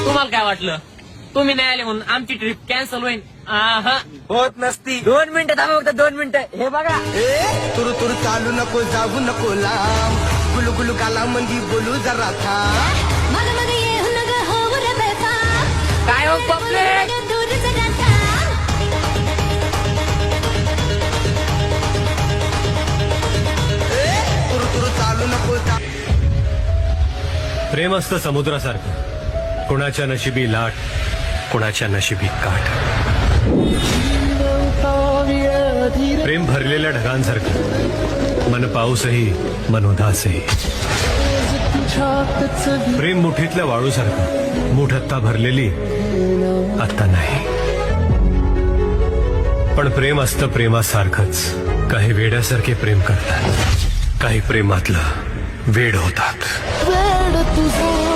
तुम्हाला काय वाटलं तुम्ही नाही आले म्हणून आमची ट्रिप कॅन्सल होईल? होत नसती. 2 मिनिटं थांबा, फक्त 2 मिनिटं. हे बघा, तुरु तुरु चालू नको, जाऊ नको लांब, गुलू गुलू गाला मंदी बोलू जरा थांब. काय हो पब्लिक, तुरु तुरु चालू नको. प्रेम असतं समुद्रासारखं, कुणाच्या नशिबी लाट, कुणाच्या नशिबी काठ. प्रेम भरलेल्या ढगांसारखं, मन पाऊसही मन उदासही. प्रेम मुठीतल्या वाळूसारखं, मुठ आत्ता भरलेली आत्ता नाही. पण प्रेम असतं प्रेमासारखंच. काही वेड्यासारखे प्रेम करतात, काही प्रेमातलं वेड होतात. वेड तुझं